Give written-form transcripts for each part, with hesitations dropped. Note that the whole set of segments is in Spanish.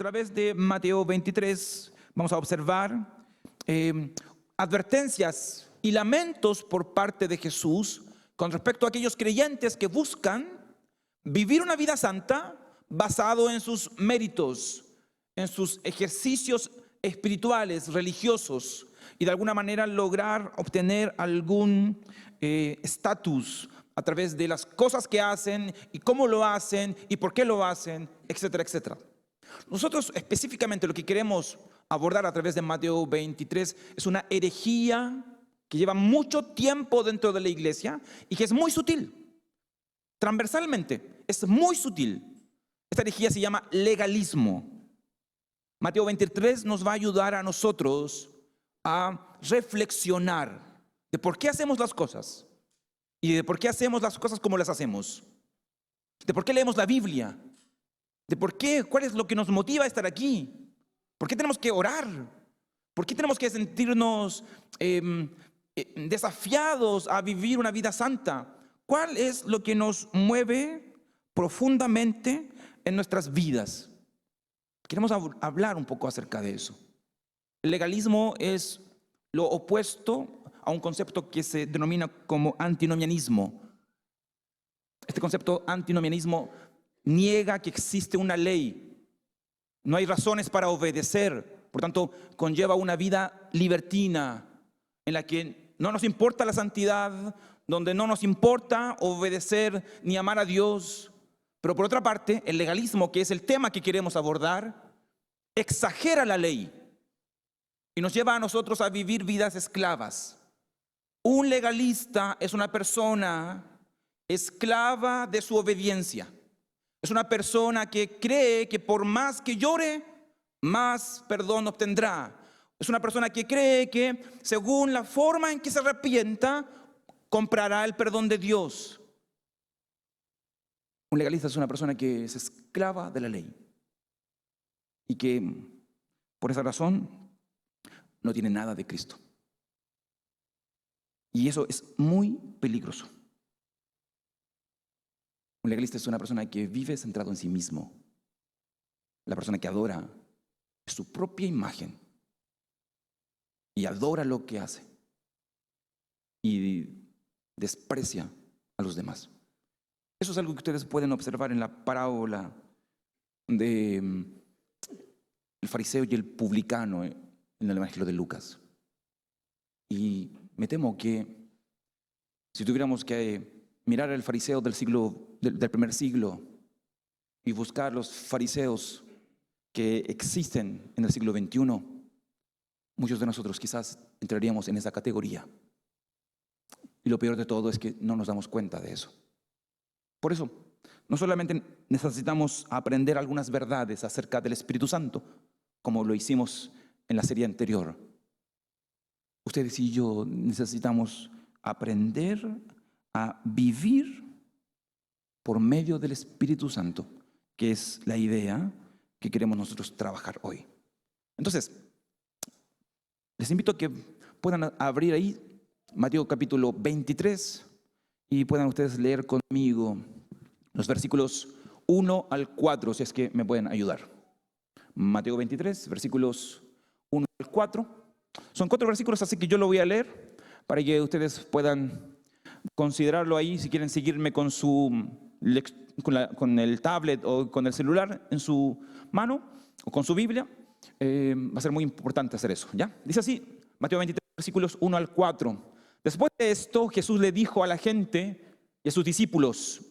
través de Mateo 23 vamos a observar advertencias y lamentos por parte de Jesús con respecto a aquellos creyentes que buscan vivir una vida santa basado en sus méritos, en sus ejercicios espirituales, religiosos, y de alguna manera lograr obtener algún estatus a través de las cosas que hacen y cómo lo hacen y por qué lo hacen, etcétera, etcétera. Nosotros específicamente lo que queremos abordar a través de Mateo 23 es una herejía que lleva mucho tiempo dentro de la iglesia y que es muy sutil, transversalmente, es muy sutil. Esta herejía se llama legalismo. Mateo 23 nos va a ayudar a nosotros a reflexionar de por qué hacemos las cosas y de por qué hacemos las cosas como las hacemos, de por qué leemos la Biblia, de por qué, cuál es lo que nos motiva a estar aquí, por qué tenemos que orar, por qué tenemos que sentirnos desafiados a vivir una vida santa, cuál es lo que nos mueve profundamente en nuestras vidas. Queremos hablar un poco acerca de eso. El legalismo es lo opuesto a un concepto que se denomina como antinomianismo. Este concepto antinomianismo niega que existe una ley. No hay razones para obedecer. Por tanto, conlleva una vida libertina en la que no nos importa la santidad, donde no nos importa obedecer ni amar a Dios. Pero por otra parte, el legalismo, que es el tema que queremos abordar, exagera la ley y nos lleva a nosotros a vivir vidas esclavas. Un legalista es una persona esclava de su obediencia. Es una persona que cree que por más que llore, más perdón obtendrá. Es una persona que cree que según la forma en que se arrepienta, comprará el perdón de Dios. Un legalista es una persona que es esclava de la ley y que por esa razón no tiene nada de Cristo. Y eso es muy peligroso. Un legalista es una persona que vive centrado en sí mismo. La persona que adora su propia imagen y adora lo que hace y desprecia a los demás. Eso es algo que ustedes pueden observar en la parábola de el fariseo y el publicano en el Evangelio de Lucas. Y me temo que si tuviéramos que mirar al fariseo del primer siglo y buscar los fariseos que existen en el siglo XXI, muchos de nosotros quizás entraríamos en esa categoría. Y lo peor de todo es que no nos damos cuenta de eso. Por eso, no solamente necesitamos aprender algunas verdades acerca del Espíritu Santo, como lo hicimos en la serie anterior. Ustedes y yo necesitamos aprender a vivir por medio del Espíritu Santo, que es la idea que queremos nosotros trabajar hoy. Entonces, les invito a que puedan abrir ahí Mateo capítulo 23 y puedan ustedes leer conmigo los versículos 1 al 4, si es que me pueden ayudar. Mateo 23, versículos 1 al 4. Son 4 versículos, así que yo lo voy a leer para que ustedes puedan considerarlo ahí. Si quieren seguirme con el tablet o con el celular en su mano o con su Biblia, va a ser muy importante hacer eso, ¿ya? Dice así, Mateo 23, versículos 1 al 4. Después de esto, Jesús le dijo a la gente y a sus discípulos: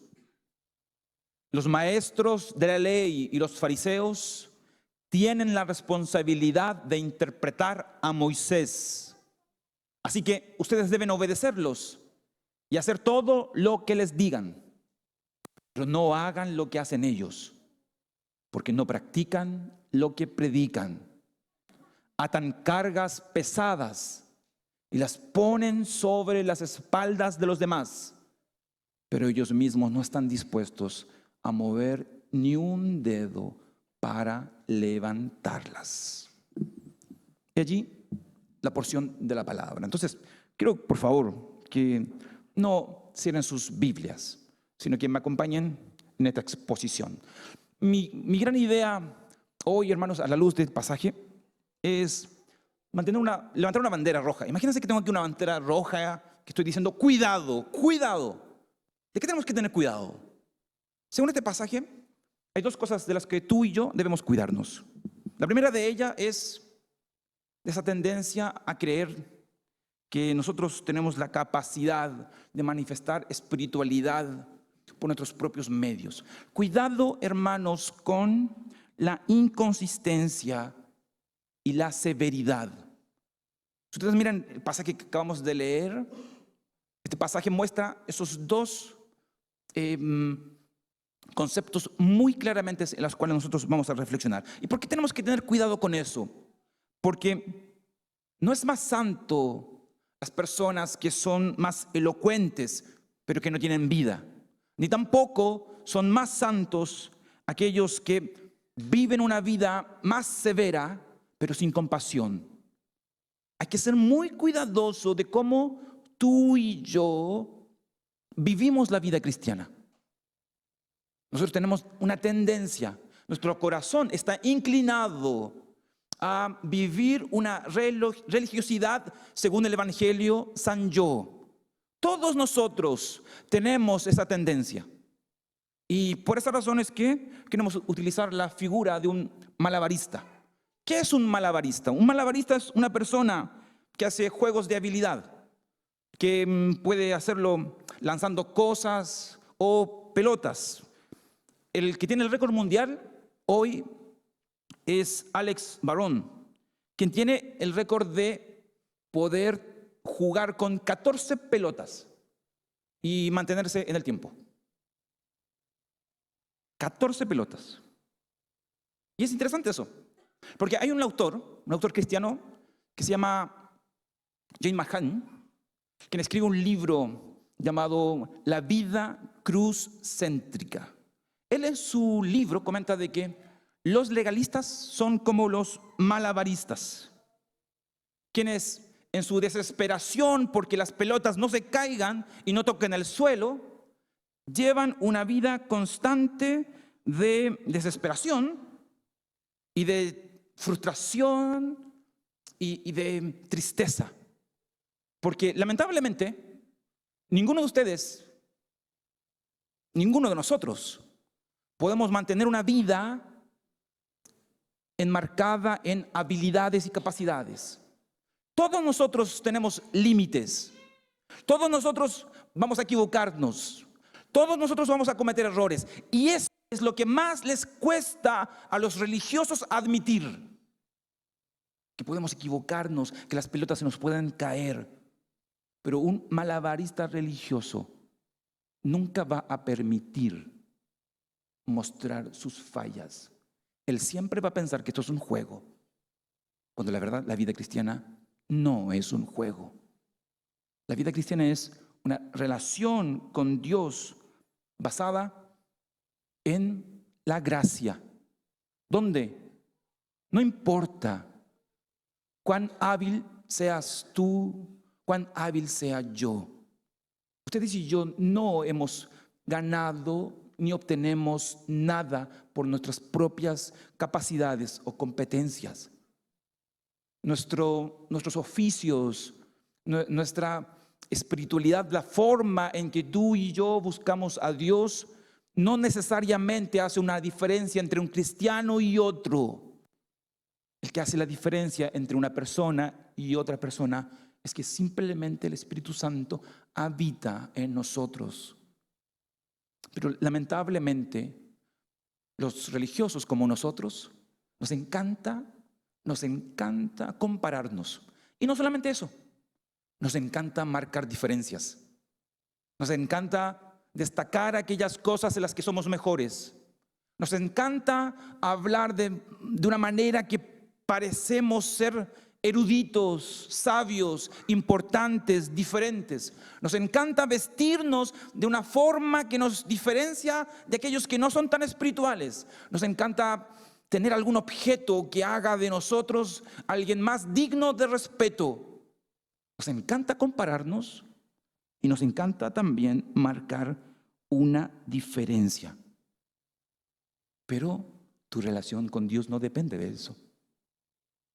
los maestros de la ley y los fariseos tienen la responsabilidad de interpretar a Moisés. Así que ustedes deben obedecerlos y hacer todo lo que les digan. Pero no hagan lo que hacen ellos, porque no practican lo que predican. Atan cargas pesadas y las ponen sobre las espaldas de los demás, pero ellos mismos no están dispuestos a mover ni un dedo para levantarlas. Y allí la porción de la palabra. Entonces, quiero por favor que no cierren sus Biblias, sino que me acompañen en esta exposición. Mi gran idea hoy, hermanos, a la luz del pasaje, es levantar una bandera roja. Imagínense que tengo aquí una bandera roja que estoy diciendo, cuidado, cuidado. ¿De qué tenemos que tener cuidado? Según este pasaje, hay dos cosas de las que tú y yo debemos cuidarnos. La primera de ellas es esa tendencia a creer que nosotros tenemos la capacidad de manifestar espiritualidad por nuestros propios medios. Cuidado, hermanos, con la inconsistencia y la severidad. Si ustedes miran el pasaje que acabamos de leer, este pasaje muestra esos dos conceptos muy claramente en los cuales nosotros vamos a reflexionar. ¿Y por qué tenemos que tener cuidado con eso? Porque no es más santo las personas que son más elocuentes, pero que no tienen vida. Ni tampoco son más santos aquellos que viven una vida más severa, pero sin compasión. Hay que ser muy cuidadoso de cómo tú y yo vivimos la vida cristiana. Nosotros tenemos una tendencia, nuestro corazón está inclinado a vivir una religiosidad según el Evangelio San Yo. Todos nosotros tenemos esa tendencia. Y por esa razón es que queremos utilizar la figura de un malabarista. ¿Qué es un malabarista? Un malabarista es una persona que hace juegos de habilidad, que puede hacerlo lanzando cosas o pelotas. El que tiene el récord mundial hoy es Alex Barón, quien tiene el récord de poder jugar con 14 pelotas y mantenerse en el tiempo. 14 pelotas. Y es interesante eso, porque hay un autor cristiano que se llama Jane Mahan, quien escribe un libro llamado La vida cruz-céntrica. Él en su libro comenta de que los legalistas son como los malabaristas, quienes en su desesperación porque las pelotas no se caigan y no toquen el suelo, llevan una vida constante de desesperación y de frustración y de tristeza. Porque lamentablemente, ninguno de ustedes, ninguno de nosotros, podemos mantener una vida enmarcada en habilidades y capacidades. Todos nosotros tenemos límites. Todos nosotros vamos a equivocarnos. Todos nosotros vamos a cometer errores. Y eso es lo que más les cuesta a los religiosos admitir. Que podemos equivocarnos, que las pelotas se nos pueden caer. Pero un malabarista religioso nunca va a permitir mostrar sus fallas. Él siempre va a pensar que esto es un juego, cuando la verdad, la vida cristiana no es un juego. La vida cristiana es una relación con Dios basada en la gracia, donde no importa cuán hábil seas tú, cuán hábil sea yo. Ustedes y yo no hemos ganado ni obtenemos nada por nuestras propias capacidades o competencias. Nuestros oficios, nuestra espiritualidad, la forma en que tú y yo buscamos a Dios, no necesariamente hace una diferencia entre un cristiano y otro. El que hace la diferencia entre una persona y otra persona es que simplemente el Espíritu Santo habita en nosotros. Pero lamentablemente, los religiosos como nosotros, nos encanta compararnos. Y no solamente eso, nos encanta marcar diferencias. Nos encanta destacar aquellas cosas en las que somos mejores. Nos encanta hablar de una manera que parecemos ser eruditos, sabios, importantes, diferentes. Nos encanta vestirnos de una forma que nos diferencia de aquellos que no son tan espirituales. Nos encanta tener algún objeto que haga de nosotros alguien más digno de respeto. Nos encanta compararnos y nos encanta también marcar una diferencia. Pero Tu relación con Dios no depende de eso.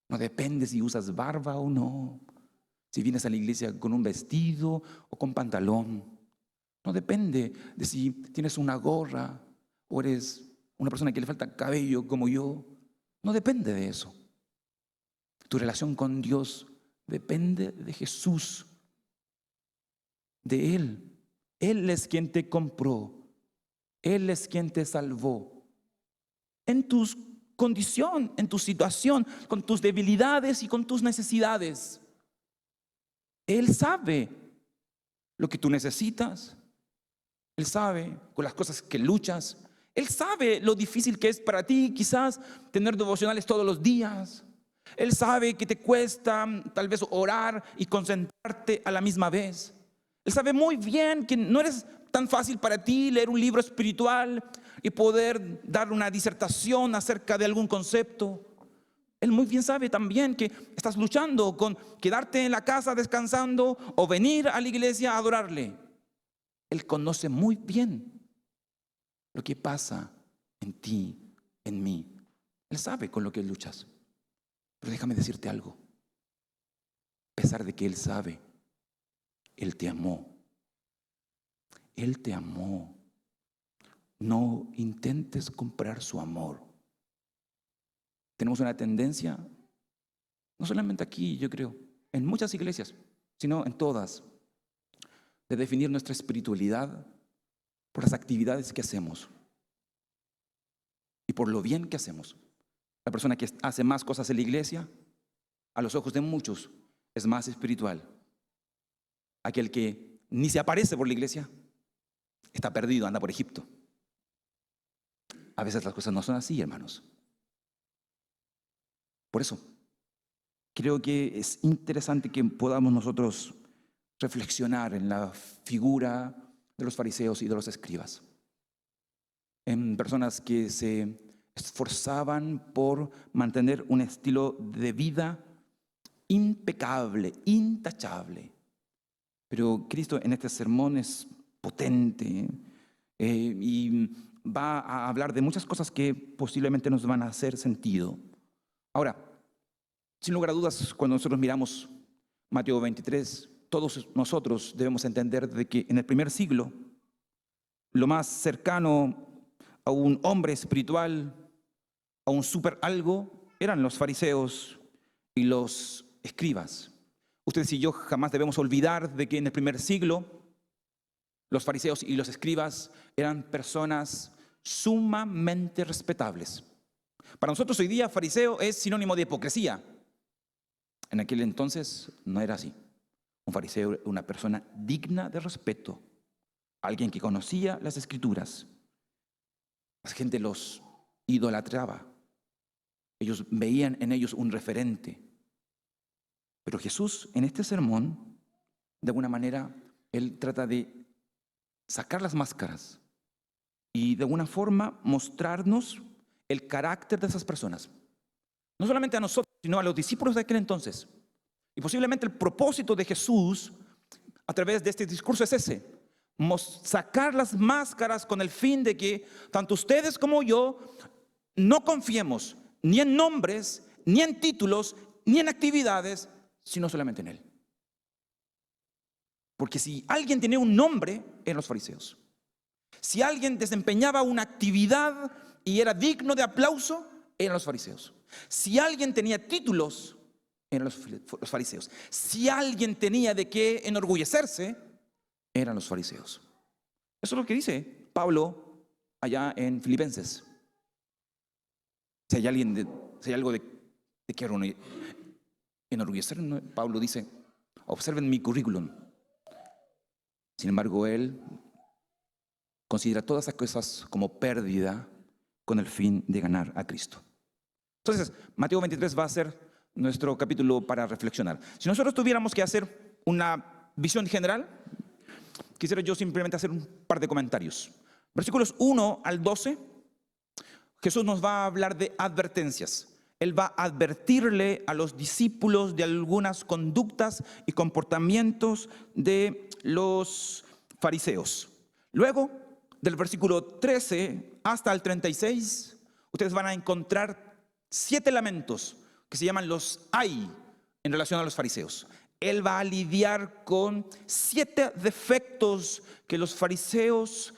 No depende si usas barba o no, si vienes a la iglesia con un vestido o con pantalón. No depende de si tienes una gorra o eres una persona que le falta cabello como yo. No depende de eso. Tu relación con Dios depende de Jesús, de Él. Él es quien te compró. Él es quien te salvó. En tu condición, en tu situación, con tus debilidades y con tus necesidades. Él sabe lo que tú necesitas. Él sabe con las cosas que luchas. Él sabe lo difícil que es para ti quizás tener devocionales todos los días. Él sabe que te cuesta tal vez orar y concentrarte a la misma vez. Él sabe muy bien que no es tan fácil para ti leer un libro espiritual y poder dar una disertación acerca de algún concepto. Él muy bien sabe también que estás luchando con quedarte en la casa descansando o venir a la iglesia a adorarle. Él conoce muy bien lo que pasa en ti, en mí. Él sabe con lo que luchas. Pero déjame decirte algo. A pesar de que Él sabe, Él te amó. Él te amó. No intentes comprar su amor. Tenemos una tendencia, no solamente aquí, yo creo, en muchas iglesias, sino en todas, de definir nuestra espiritualidad por las actividades que hacemos y por lo bien que hacemos. La persona que hace más cosas en la iglesia, a los ojos de muchos, es más espiritual. Aquel que ni se aparece por la iglesia, está perdido, anda por Egipto. A veces las cosas no son así, hermanos. Por eso, creo que es interesante que podamos nosotros reflexionar en la figura de los fariseos y de los escribas. En personas que se esforzaban por mantener un estilo de vida impecable, intachable. Pero Cristo en este sermón es potente y va a hablar de muchas cosas que posiblemente nos van a hacer sentido. Ahora, sin lugar a dudas, cuando nosotros miramos Mateo 23, todos nosotros debemos entender de que en el primer siglo, lo más cercano a un hombre espiritual, a un super algo, eran los fariseos y los escribas. Ustedes y yo jamás debemos olvidar de que en el primer siglo, los fariseos y los escribas eran personas sumamente respetables. Para nosotros hoy día fariseo es sinónimo de hipocresía. En aquel entonces no era así. Un fariseo era una persona digna de respeto, alguien que conocía las escrituras. La gente los idolatraba. Ellos veían en ellos un referente. Pero Jesús en este sermón, de alguna manera, Él trata de sacar las máscaras y de alguna forma mostrarnos el carácter de esas personas. No solamente a nosotros, sino a los discípulos de aquel entonces. Y posiblemente el propósito de Jesús a través de este discurso es ese: sacar las máscaras con el fin de que tanto ustedes como yo no confiemos ni en nombres, ni en títulos, ni en actividades, sino solamente en Él. Porque si alguien tenía un nombre, eran los fariseos. Si alguien desempeñaba una actividad y era digno de aplauso, eran los fariseos. Si alguien tenía títulos, eran los fariseos. Si alguien tenía de qué enorgullecerse, eran los fariseos. Eso es lo que dice Pablo allá en Filipenses. Si hay algo de qué enorgullecer, Pablo dice: observen mi currículum. Sin embargo, él considera todas esas cosas como pérdida con el fin de ganar a Cristo. Entonces, Mateo 23 va a ser nuestro capítulo para reflexionar. Si nosotros tuviéramos que hacer una visión general, quisiera yo simplemente hacer un par de comentarios. Versículos 1 al 12, Jesús nos va a hablar de advertencias. Él va a advertirle a los discípulos de algunas conductas y comportamientos de los fariseos. Luego, del versículo 13 hasta el 36, ustedes van a encontrar 7 lamentos que se llaman los ay en relación a los fariseos. Él va a lidiar con 7 defectos que los fariseos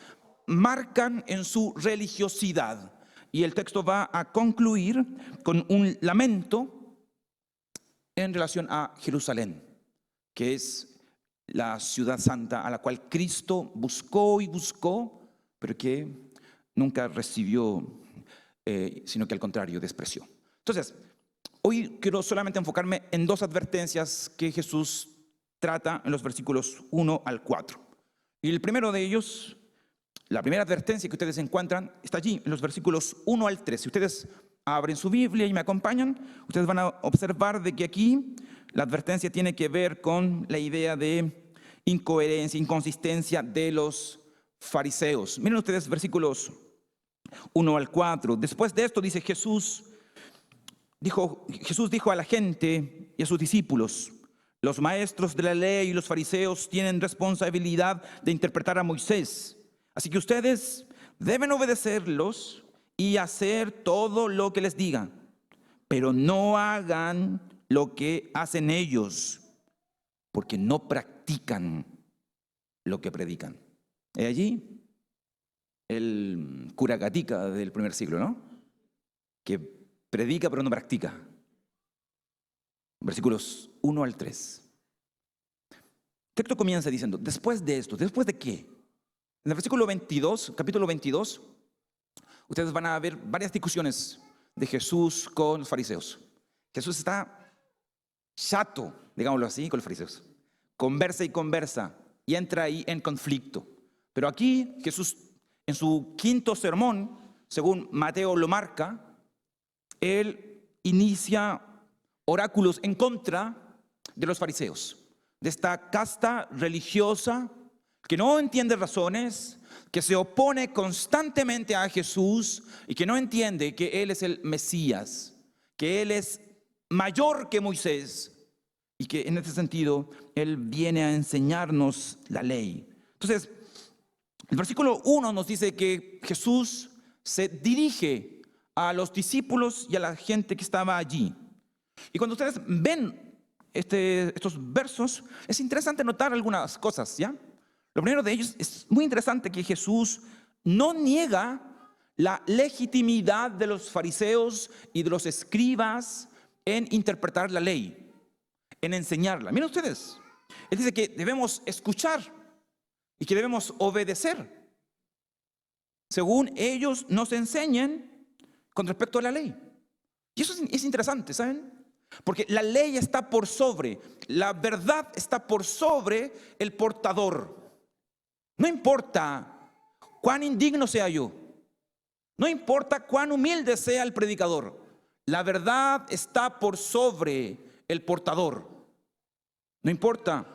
marcan en su religiosidad. Y el texto va a concluir con un lamento en relación a Jerusalén, que es la ciudad santa a la cual Cristo buscó y buscó, pero que nunca recibió, sino que al contrario despreció. Entonces, hoy quiero solamente enfocarme en 2 advertencias que Jesús trata en los versículos 1 al 4. Y el primero de ellos, la primera advertencia que ustedes encuentran, está allí en los versículos 1 al 3. Si ustedes abren su Biblia y me acompañan, ustedes van a observar de que aquí la advertencia tiene que ver con la idea de incoherencia, inconsistencia de los fariseos. Miren ustedes versículos 1 al 4. Después de esto dice Jesús dijo a la gente y a sus discípulos: los maestros de la ley y los fariseos tienen responsabilidad de interpretar a Moisés. Así que ustedes deben obedecerlos y hacer todo lo que les digan, pero no hagan lo que hacen ellos, porque no practican lo que predican. ¿Es allí? El cura Gatica del primer siglo, ¿no? Que predica pero no practica. Versículos 1 al 3. El texto comienza diciendo: después de esto, ¿después de qué? En el versículo 22, capítulo 22, ustedes van a ver varias discusiones de Jesús con los fariseos. Jesús está chato, digámoslo así, con los fariseos. Conversa y conversa y entra ahí en conflicto. Pero aquí Jesús, en su 5.º sermón, según Mateo lo marca, él inicia oráculos en contra de los fariseos, de esta casta religiosa que no entiende razones, que se opone constantemente a Jesús y que no entiende que Él es el Mesías, que Él es mayor que Moisés y que en este sentido Él viene a enseñarnos la ley. Entonces, el versículo 1 nos dice que Jesús se dirige a los discípulos y a la gente que estaba allí. Y cuando ustedes ven estos versos, es interesante notar algunas cosas, ¿ya? Lo primero de ellos, es muy interesante que Jesús no niega la legitimidad de los fariseos y de los escribas en interpretar la ley, en enseñarla. Miren ustedes, Él dice que debemos escuchar y que debemos obedecer según ellos nos enseñen con respecto a la ley. Y eso es interesante, ¿saben? Porque la ley está por sobre, la verdad está por sobre el portador. No importa cuán indigno sea yo, no importa cuán humilde sea el predicador, la verdad está por sobre el portador. No importa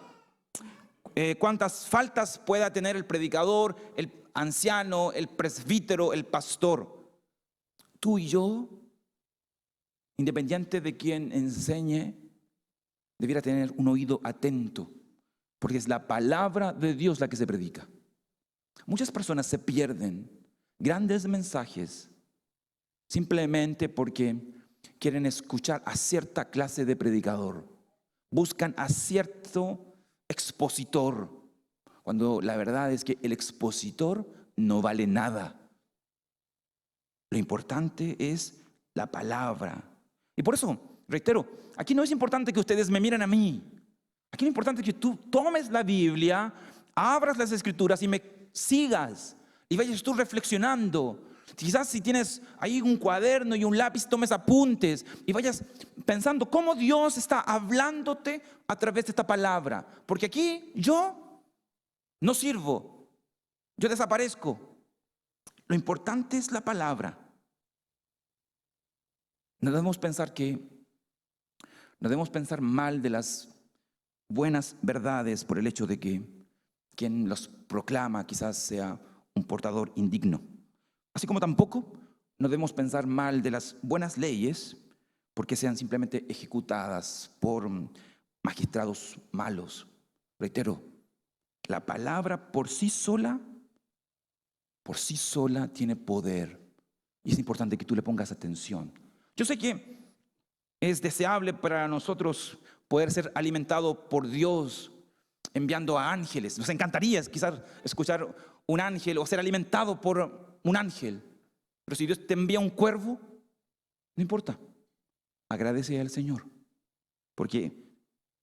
cuántas faltas pueda tener el predicador, el anciano, el presbítero, el pastor. Tú y yo, independiente de quien enseñe, debiera tener un oído atento, porque es la palabra de Dios la que se predica. Muchas personas se pierden grandes mensajes simplemente porque quieren escuchar a cierta clase de predicador, buscan a cierto expositor, cuando la verdad es que el expositor no vale nada. Lo importante es la palabra. Y por eso, reitero, aquí no es importante que ustedes me miren a mí. Aquí lo importante es que tú tomes la Biblia, abras las Escrituras y me sigas y vayas tú reflexionando. Quizás si tienes ahí un cuaderno y un lápiz, tomes apuntes y vayas pensando cómo Dios está hablándote a través de esta palabra. Porque aquí yo no sirvo, yo desaparezco. Lo importante es la palabra. No debemos pensar mal de las buenas verdades por el hecho de que quien los proclama quizás sea un portador indigno. Así como tampoco no debemos pensar mal de las buenas leyes porque sean simplemente ejecutadas por magistrados malos. Reitero, la palabra por sí sola tiene poder Y es importante que tú le pongas atención. Yo sé que es deseable para nosotros poder ser alimentados por Dios enviando a ángeles. Nos encantaría quizás escuchar un ángel o ser alimentado por un ángel. Pero si Dios te envía un cuervo, no importa. Agradece al Señor. Porque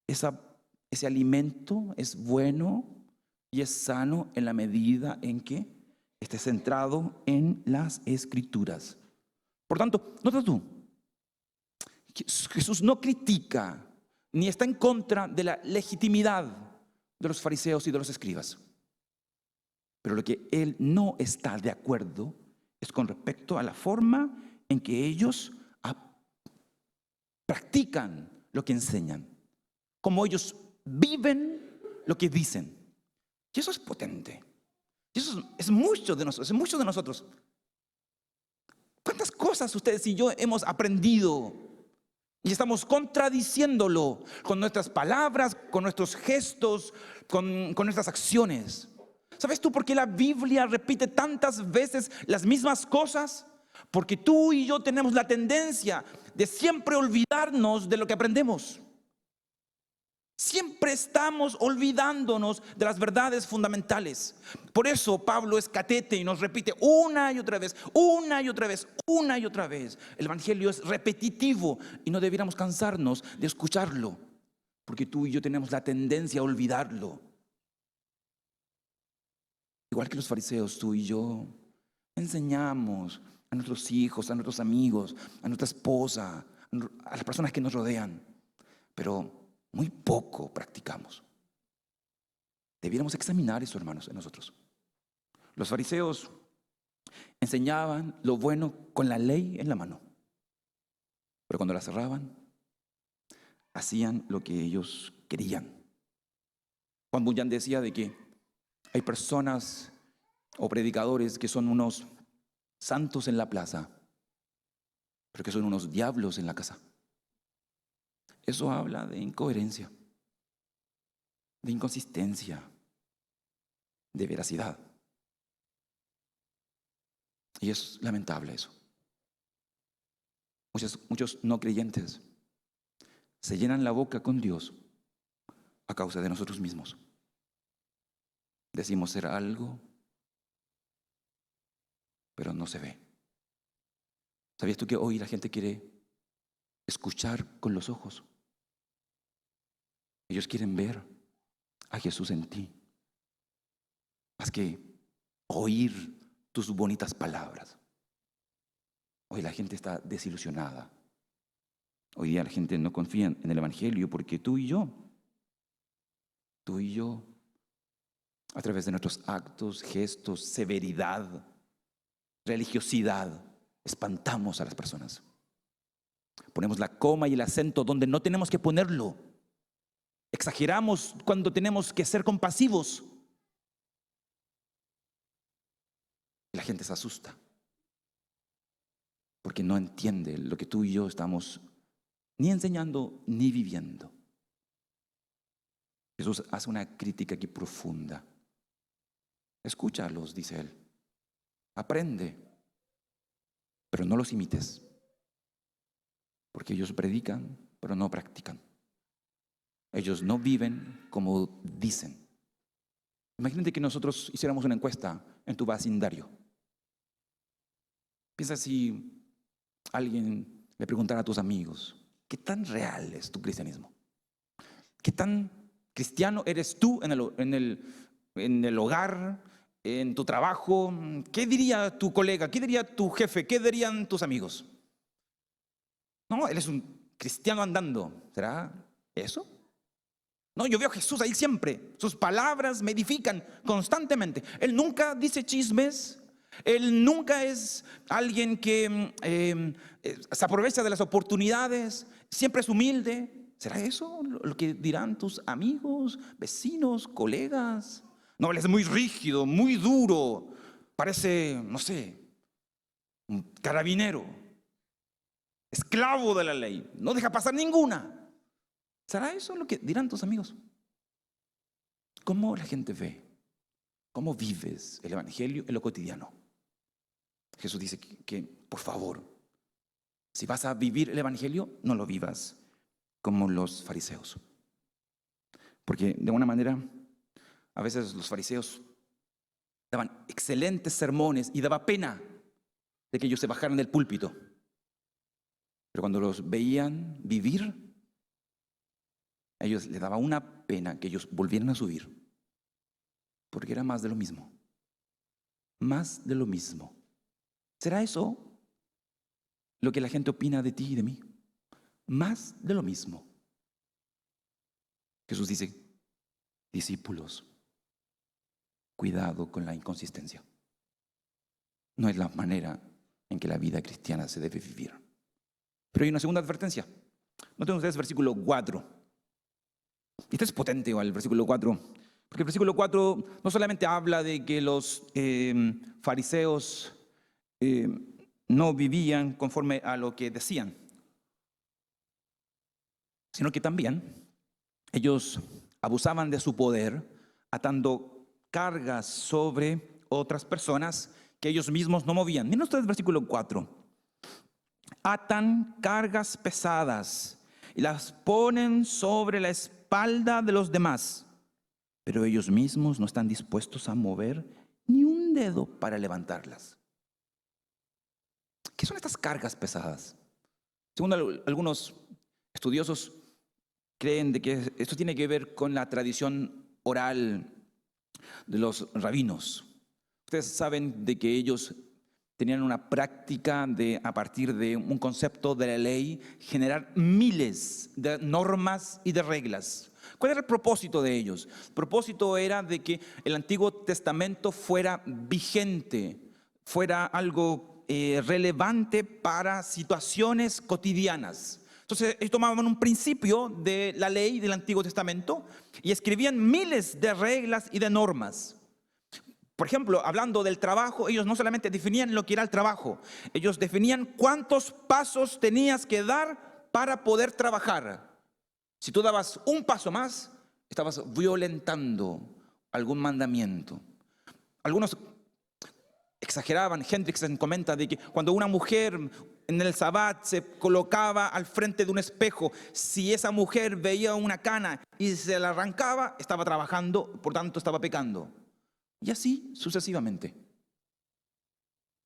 ese alimento es bueno y es sano en la medida en que esté centrado en las Escrituras. Por tanto, nota tú, Jesús no critica ni está en contra de la legitimidad de los fariseos y de los escribas. Pero lo que Él no está de acuerdo es con respecto a la forma en que ellos practican lo que enseñan, como ellos viven lo que dicen. Y eso es potente. Y eso es mucho de nosotros, es mucho de nosotros. ¿Cuántas cosas ustedes y yo hemos aprendido y estamos contradiciéndolo con nuestras palabras, con nuestros gestos, con nuestras acciones? ¿Sabes tú por qué la Biblia repite tantas veces las mismas cosas? Porque tú y yo tenemos la tendencia de siempre olvidarnos de lo que aprendemos. Siempre estamos olvidándonos de las verdades fundamentales. Por eso Pablo es catete y nos repite una y otra vez, una y otra vez, una y otra vez. El evangelio es repetitivo y no debiéramos cansarnos de escucharlo, porque tú y yo tenemos la tendencia a olvidarlo. Igual que los fariseos, tú y yo enseñamos a nuestros hijos, a nuestros amigos, a nuestra esposa, a las personas que nos rodean, pero muy poco practicamos. Debiéramos examinar eso, hermanos, en nosotros. Los fariseos enseñaban lo bueno con la ley en la mano, pero cuando la cerraban, hacían lo que ellos querían. Juan Bunyan decía de que hay personas o predicadores que son unos santos en la plaza, pero que son unos diablos en la casa. Eso habla de incoherencia, de inconsistencia, de veracidad. Y es lamentable eso. Muchos no creyentes se llenan la boca con Dios a causa de nosotros mismos. Decimos ser algo, pero no se ve. ¿Sabías tú que hoy la gente quiere escuchar con los ojos? Ellos quieren ver a Jesús en ti, más que oír tus bonitas palabras. Hoy la gente está desilusionada. Hoy día la gente no confía en el evangelio porque tú y yo, a través de nuestros actos, gestos, severidad, religiosidad, espantamos a las personas. Ponemos la coma y el acento donde no tenemos que ponerlo. Exageramos cuando tenemos que ser compasivos. La gente se asusta porque no entiende lo que tú y yo estamos ni enseñando ni viviendo. Jesús hace una crítica aquí profunda. Escúchalos, dice él. Aprende, pero no los imites, porque ellos predican, pero no practican. Ellos no viven como dicen. Imagínate que nosotros hiciéramos una encuesta en tu vecindario. Piensa si alguien le preguntara a tus amigos, ¿qué tan real es tu cristianismo? ¿Qué tan cristiano eres tú en el hogar, en tu trabajo? ¿Qué diría tu colega? ¿Qué diría tu jefe? ¿Qué dirían tus amigos? No, él es un cristiano andando. ¿Será eso? No, yo veo a Jesús ahí siempre. Sus palabras me edifican constantemente. Él nunca dice chismes. Él nunca es alguien que se aprovecha de las oportunidades. Siempre es humilde. ¿Será eso lo que dirán tus amigos, vecinos, colegas? No, él es muy rígido, muy duro. Parece, no sé, un carabinero, esclavo de la ley. No deja pasar ninguna. ¿Será eso lo que dirán tus amigos? ¿Cómo la gente ve? ¿Cómo vives el evangelio en lo cotidiano? Jesús dice que, por favor, si vas a vivir el Evangelio, no lo vivas como los fariseos. Porque de alguna manera, a veces los fariseos daban excelentes sermones y daba pena de que ellos se bajaran del púlpito. Pero cuando los veían vivir, a ellos les daba una pena que ellos volvieran a subir. Porque era más de lo mismo. Más de lo mismo. ¿Será eso lo que la gente opina de ti y de mí? Más de lo mismo. Jesús dice, discípulos, cuidado con la inconsistencia. No es la manera en que la vida cristiana se debe vivir. Pero hay una segunda advertencia. Noten ustedes versículo 4. Y este es potente igual, el versículo 4. Porque el versículo 4 no solamente habla de que los fariseos no vivían conforme a lo que decían, sino que también ellos abusaban de su poder, atando cargas sobre otras personas que ellos mismos no movían. Miren ustedes el versículo 4. Atan cargas pesadas y las ponen sobre la espalda de los demás, pero ellos mismos no están dispuestos a mover ni un dedo para levantarlas. ¿Qué son estas cargas pesadas? Según algunos estudiosos, creen de que esto tiene que ver con la tradición oral de los rabinos. Ustedes saben de que ellos tenían una práctica de, a partir de un concepto de la ley, generar miles de normas y de reglas. ¿Cuál era el propósito de ellos? El propósito era de que el Antiguo Testamento fuera vigente, fuera algo relevante para situaciones cotidianas. Entonces ellos tomaban un principio de la ley del Antiguo Testamento y escribían miles de reglas y de normas. Por ejemplo, hablando del trabajo, ellos no solamente definían lo que era el trabajo, ellos definían cuántos pasos tenías que dar para poder trabajar. Si tú dabas un paso más, estabas violentando algún mandamiento. Algunos exageraban. Hendrickson comenta de que cuando una mujer en el Sabbat se colocaba al frente de un espejo, si esa mujer veía una cana y se la arrancaba, estaba trabajando, por tanto estaba pecando. Y así sucesivamente.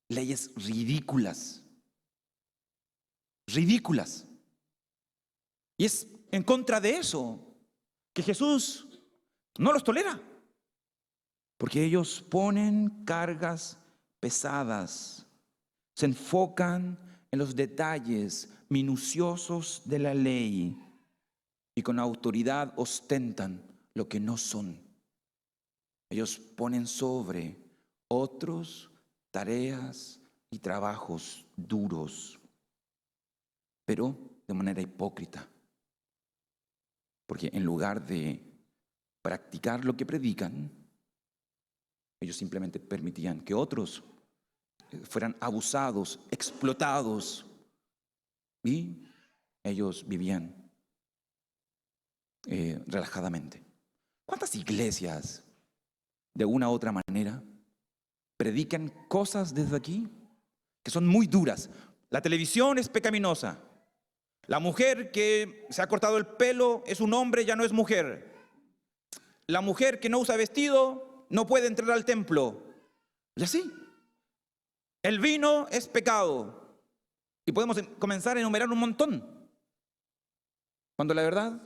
Leyes ridículas. Ridículas. Y es en contra de eso que Jesús no los tolera. Porque ellos ponen cargas pesadas. Se enfocan en los detalles minuciosos de la ley y con autoridad ostentan lo que no son. Ellos ponen sobre otros tareas y trabajos duros, pero de manera hipócrita. Porque en lugar de practicar lo que predican, ellos simplemente permitían que otros fueran abusados, explotados, y ellos vivían relajadamente. ¿Cuántas iglesias de una u otra manera predican cosas desde aquí que son muy duras? La televisión es pecaminosa. La mujer que se ha cortado el pelo es un hombre, ya no es mujer. La mujer que no usa vestido no puede entrar al templo. Y así. El vino es pecado. Y podemos comenzar a enumerar un montón. Cuando la verdad,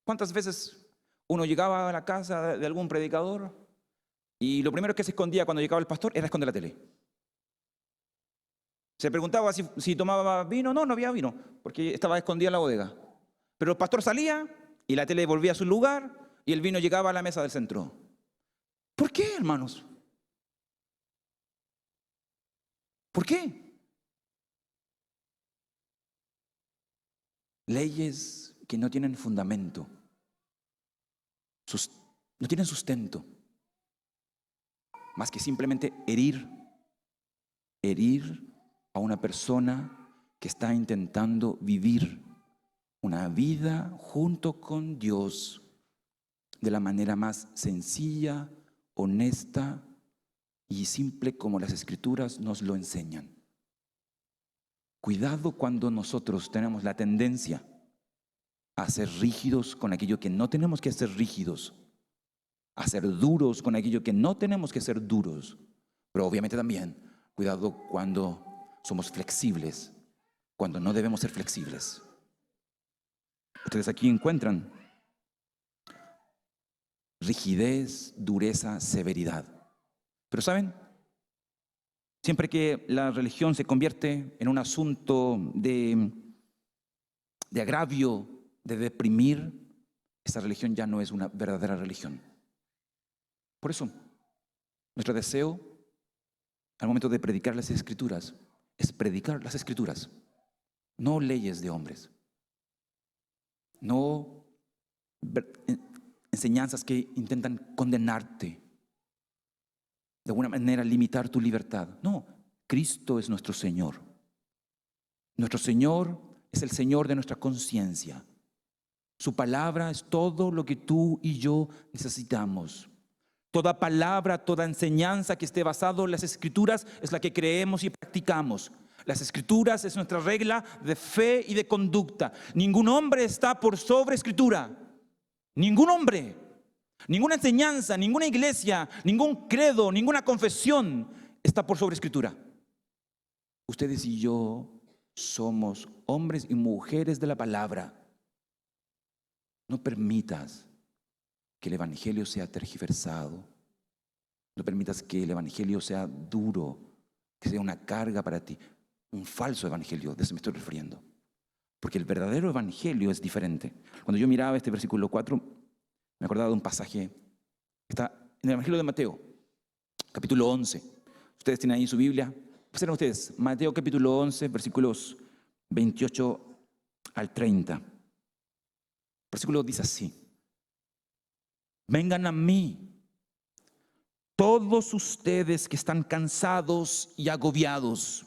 ¿cuántas veces uno llegaba a la casa de algún predicador y lo primero que se escondía cuando llegaba el pastor era esconder la tele? Se preguntaba si tomaba vino. No, no había vino, porque estaba escondida en la bodega. Pero el pastor salía y la tele volvía a su lugar y el vino llegaba a la mesa del centro. ¿Por qué, hermanos? ¿Por qué? Leyes que no tienen fundamento, no tienen sustento, más que simplemente herir a una persona que está intentando vivir una vida junto con Dios de la manera más sencilla, honesta y simple como las Escrituras nos lo enseñan. Cuidado cuando nosotros tenemos la tendencia a ser rígidos con aquello que no tenemos que ser rígidos, a ser duros con aquello que no tenemos que ser duros. Pero obviamente también, cuidado cuando somos flexibles, cuando no debemos ser flexibles. Ustedes aquí encuentran rigidez, dureza, severidad. Pero ¿saben? Siempre que la religión se convierte en un asunto de agravio, de deprimir, esa religión ya no es una verdadera religión. Por eso, nuestro deseo al momento de predicar las Escrituras es predicar las Escrituras, no leyes de hombres, no enseñanzas que intentan condenarte, de alguna manera limitar tu libertad. No, Cristo es nuestro Señor. Nuestro Señor es el Señor de nuestra conciencia. Su palabra es todo lo que tú y yo necesitamos. Toda palabra, toda enseñanza que esté basado en las Escrituras es la que creemos y practicamos. Las Escrituras es nuestra regla de fe y de conducta. Ningún hombre está por sobre Escritura. Ningún hombre. Ninguna enseñanza, ninguna iglesia, ningún credo, ninguna confesión está por sobre Escritura. Ustedes y yo somos hombres y mujeres de la palabra. No permitas que el evangelio sea tergiversado. No permitas que el evangelio sea duro, que sea una carga para ti. Un falso evangelio, de eso me estoy refiriendo. Porque el verdadero evangelio es diferente. Cuando yo miraba este versículo 4, me acordaba de un pasaje que está en el Evangelio de Mateo, capítulo 11. Ustedes tienen ahí su Biblia. Observen ustedes, Mateo capítulo 11, versículos 28 al 30. El versículo dice así: vengan a mí, todos ustedes que están cansados y agobiados,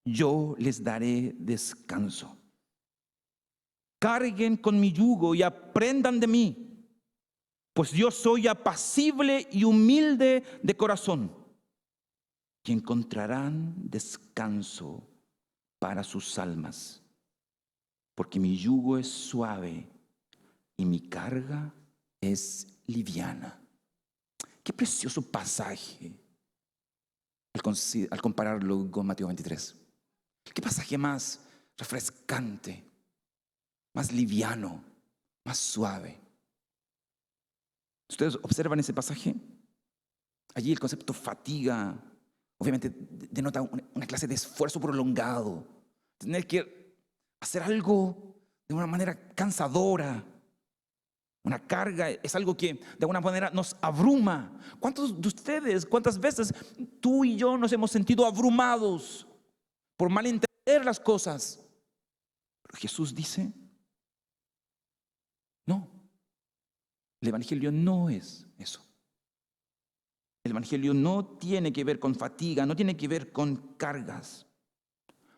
yo les daré descanso. Carguen con mi yugo y aprendan de mí, pues yo soy apacible y humilde de corazón, y encontrarán descanso para sus almas, porque mi yugo es suave y mi carga es liviana. Qué precioso pasaje al compararlo con Mateo 23. Qué pasaje más refrescante, más liviano, más suave. Ustedes observan ese pasaje. Allí el concepto fatiga obviamente denota una clase de esfuerzo prolongado, tener que hacer algo de una manera cansadora. Una carga es algo que de alguna manera nos abruma. ¿Cuántos de ustedes, cuántas veces tú y yo nos hemos sentido abrumados por malentender las cosas? Pero Jesús dice, no, el evangelio no es eso. El evangelio no tiene que ver con fatiga, no tiene que ver con cargas.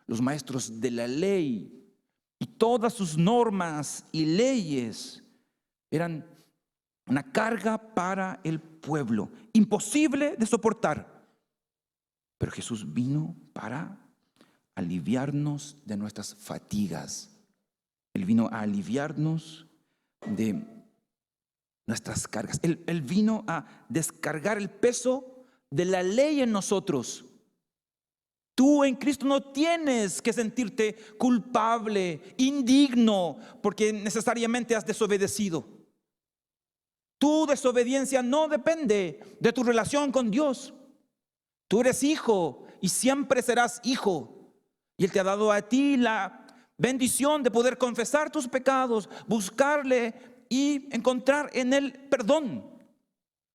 Los maestros de la ley y todas sus normas y leyes eran una carga para el pueblo, imposible de soportar. Pero Jesús vino para aliviarnos de nuestras fatigas. Él vino a aliviarnos de nuestras cargas. Él vino a descargar el peso de la ley en nosotros. Tú en Cristo no tienes que sentirte culpable, indigno, porque necesariamente has desobedecido. Tu desobediencia no depende de tu relación con Dios. Tú eres hijo y siempre serás hijo. Y Él te ha dado a ti la bendición de poder confesar tus pecados, buscarle y encontrar en Él perdón.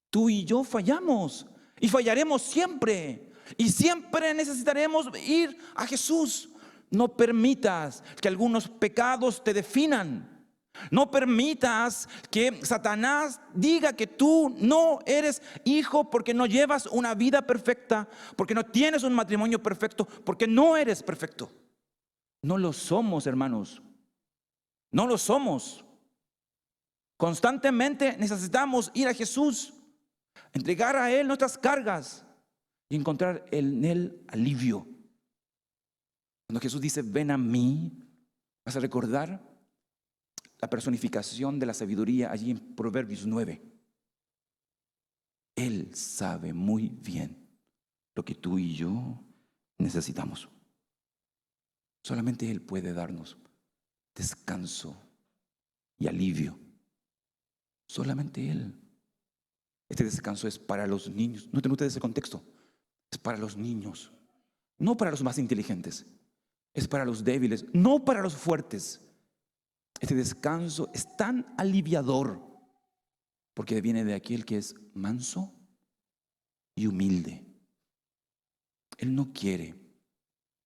Tú y yo fallamos y fallaremos siempre. Y siempre necesitaremos ir a Jesús. No permitas que algunos pecados te definan. No permitas que Satanás diga que tú no eres hijo porque no llevas una vida perfecta, porque no tienes un matrimonio perfecto, porque no eres perfecto. No lo somos, hermanos. No lo somos. Constantemente necesitamos ir a Jesús. entregar a Él nuestras cargas y encontrar en Él alivio. Cuando Jesús dice, ven a mí, vas a recordar la personificación de la sabiduría allí en Proverbios 9. Él sabe muy bien lo que tú y yo necesitamos. Solamente Él puede darnos descanso y alivio. Solamente Él. Este descanso es para los niños. Noten ustedes ese contexto. Es para los niños, no para los más inteligentes. Es para los débiles, no para los fuertes. Este descanso es tan aliviador porque viene de aquel que es manso y humilde. Él no quiere,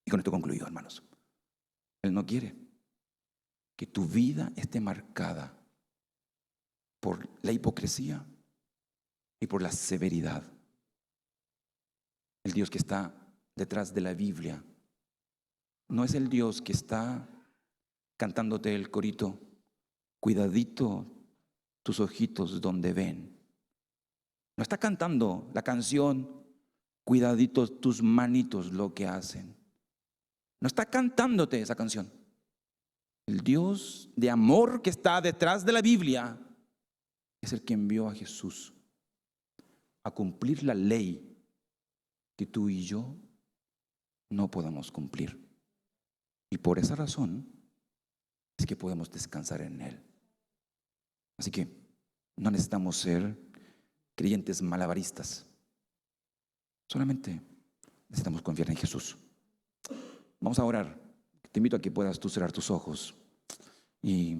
y con esto concluyo, hermanos, Él no quiere que tu vida esté marcada por la hipocresía y por la severidad. El Dios que está detrás de la Biblia no es el Dios que está cantándote el corito, cuidadito tus ojitos donde ven. No está cantando la canción, cuidaditos tus manitos lo que hacen. No está cantándote esa canción. El Dios de amor que está detrás de la Biblia es el que envió a Jesús a cumplir la ley que tú y yo no podamos cumplir. Y por esa razón es que podemos descansar en Él. Así que no necesitamos ser creyentes malabaristas. Solamente necesitamos confiar en Jesús. Vamos a orar. Te invito a que puedas tú cerrar tus ojos y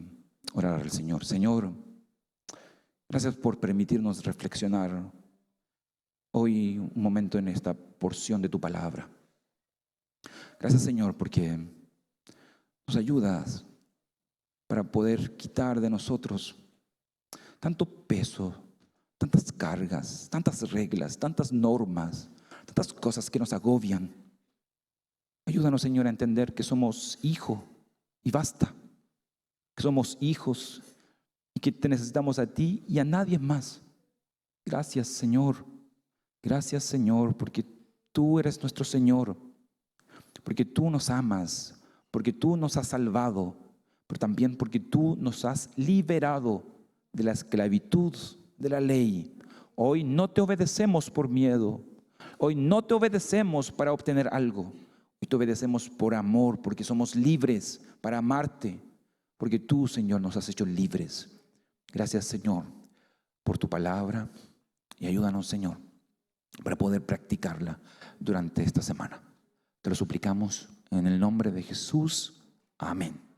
orar al Señor. Señor, gracias por permitirnos reflexionar hoy un momento en esta porción de tu palabra. Gracias, Señor, porque nos ayudas para poder quitar de nosotros tanto peso, tantas cargas, tantas reglas, tantas normas, tantas cosas que nos agobian. Ayúdanos, Señor, a entender que somos hijo y basta, que somos hijos y que te necesitamos a ti y a nadie más. Gracias, Señor. Gracias, Señor, porque tú eres nuestro Señor, porque tú nos amas, porque tú nos has salvado, pero también porque tú nos has liberado de la esclavitud de la ley. Hoy no te obedecemos por miedo. Hoy no te obedecemos para obtener algo. Hoy te obedecemos por amor, porque somos libres para amarte, porque tú, Señor, nos has hecho libres. Gracias, Señor, por tu palabra y ayúdanos, Señor, para poder practicarla durante esta semana. Te lo suplicamos en el nombre de Jesús. Amén.